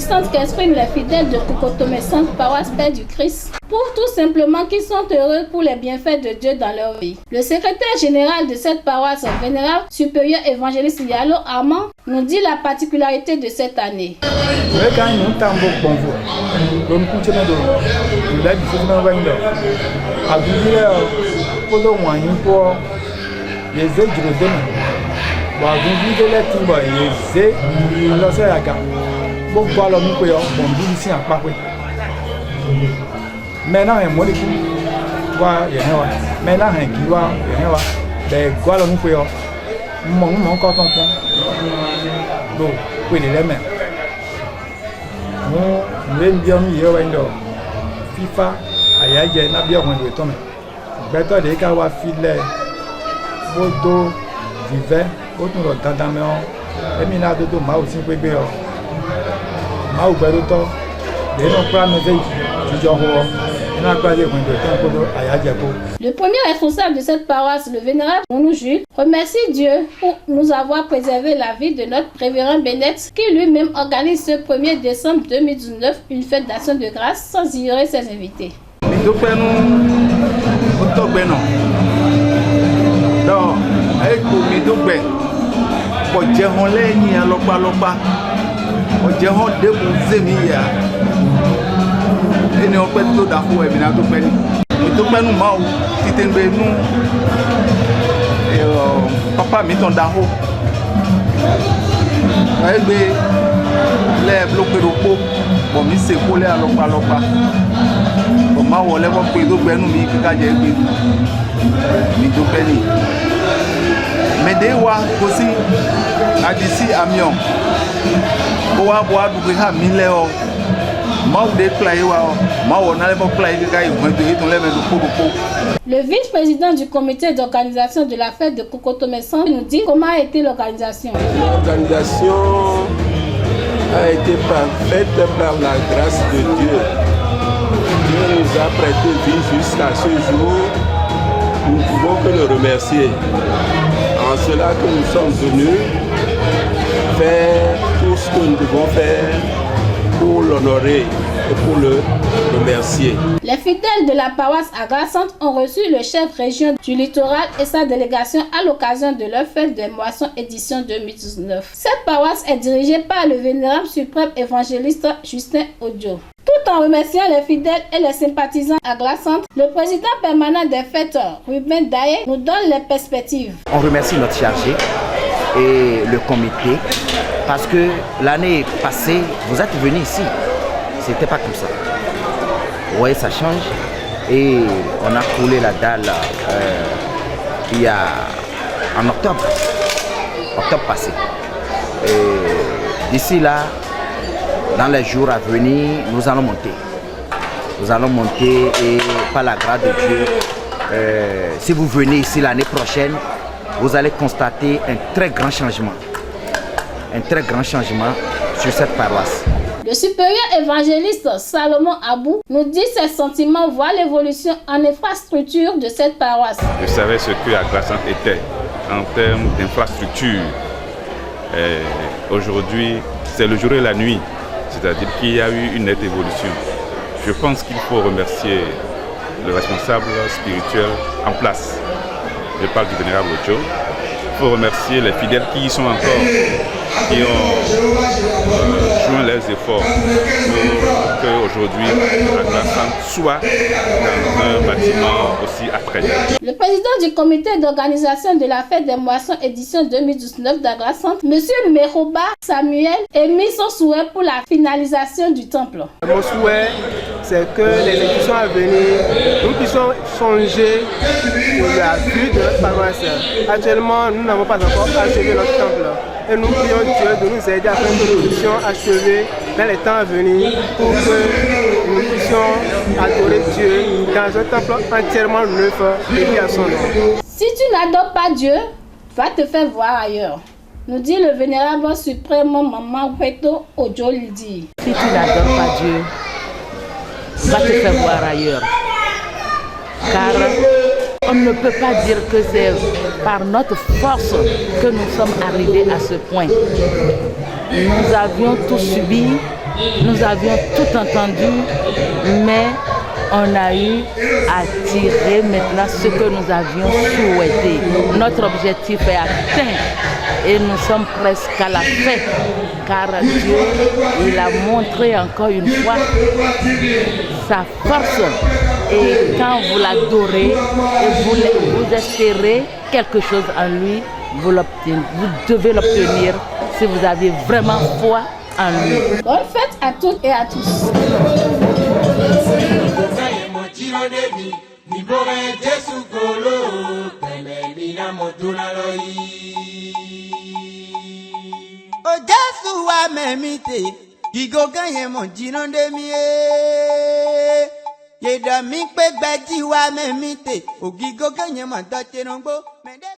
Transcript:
réjouissante qu'expriment les fidèles de Kokotomé Centre Paroisse Père du Christ prouvent tout simplement qu'ils sont heureux pour les bienfaits de Dieu dans leur vie. Le secrétaire général de cette paroisse, vénérable supérieur évangéliste Yalo Armand, nous dit la particularité de cette année. Maintenant, le premier responsable de cette paroisse, le vénérable Mounou Jules, remercie Dieu pour nous avoir préservé la vie de notre révérend Bennett, qui lui-même organise ce 1er décembre 2019 une fête d'action de grâce sans ignorer ses invités. Papa mi ton daho egbe le bloqué ropo bon mi se ko le alopa bon ma wo le ko pe do gbenu mi kika je egbe mi do peni me de wa ko si adisi amion ko wa bo adu ha mi le o le vice-président du comité d'organisation de la fête de Kokotomé Centre nous dit comment a été l'organisation. L'organisation a été parfaite par la grâce de Dieu. Dieu nous a prêté vie jusqu'à ce jour. Nous ne pouvons que le remercier. En cela que nous sommes venus faire tout ce que nous devons faire pour l'honorer et pour le remercier. Les fidèles de la paroisse Agra-Centre ont reçu le chef région du littoral et sa délégation à l'occasion de leur fête des moissons édition 2019. Cette paroisse est dirigée par le vénérable suprême évangéliste Justin Odio. Tout en remerciant les fidèles et les sympathisants Agra-Centre, le président permanent des fêtes, Ruben Daye, nous donne les perspectives. On remercie notre chargé et le comité parce que l'année passée, vous êtes venus ici. C'était pas comme ça. Vous voyez, ça change. Et on a coulé la dalle il y a en octobre passé. D'ici là, dans les jours à venir, nous allons monter. Nous allons monter et par la grâce de Dieu, si vous venez ici l'année prochaine, vous allez constater un très grand changement. Un très grand changement sur cette paroisse. Le supérieur évangéliste Salomon Abou nous dit ses sentiments, voire l'évolution en infrastructure de cette paroisse. Je savais ce que Agra-Centre était en termes d'infrastructure. Aujourd'hui, c'est le jour et la nuit, c'est-à-dire qu'il y a eu une nette évolution. Je pense qu'il faut remercier le responsable spirituel en place. Je parle du vénérable Ocho. Il faut remercier les fidèles qui y sont encore, qui ont joint leurs efforts pour qu'aujourd'hui Agra-Centre soit dans un bâtiment aussi attrayant. Le président du comité d'organisation de la fête des moissons édition 2019 d'Agra-Centre, M. Meroba Samuel, émet son souhait pour la finalisation du temple. Mon souhait, c'est que les éditions à venir, nous puissions changer pour la vue de notre paroisse. Actuellement, nous n'avons pas encore achevé notre temple. Et nous prions Dieu de nous aider afin que nous puissions achever dans les temps à venir pour que nous puissions adorer Dieu dans un temple entièrement neuf et à son nom. Si tu n'adores pas Dieu, va te faire voir ailleurs, nous dit le vénérable suprême Maman Weto Ojo Lidi. Si tu n'adores pas Dieu, va te faire voir ailleurs. Car on ne peut pas dire que c'est par notre force que nous sommes arrivés à ce point. Nous avions tout subi Nous avions tout entendu, mais on a eu à tirer maintenant ce que nous avions souhaité. Notre objectif est atteint et nous sommes presque à la fin, car Dieu, il a montré encore une fois sa force. Et quand vous l'adorez et vous espérez quelque chose en lui, vous devez l'obtenir si vous avez vraiment foi en lui. Bonne fête à toutes et à tous. O Jesu wa memite gigogan yen mo jinande mi ye da mi pe gbaji wa memite o gigogan yen mo do tenongbo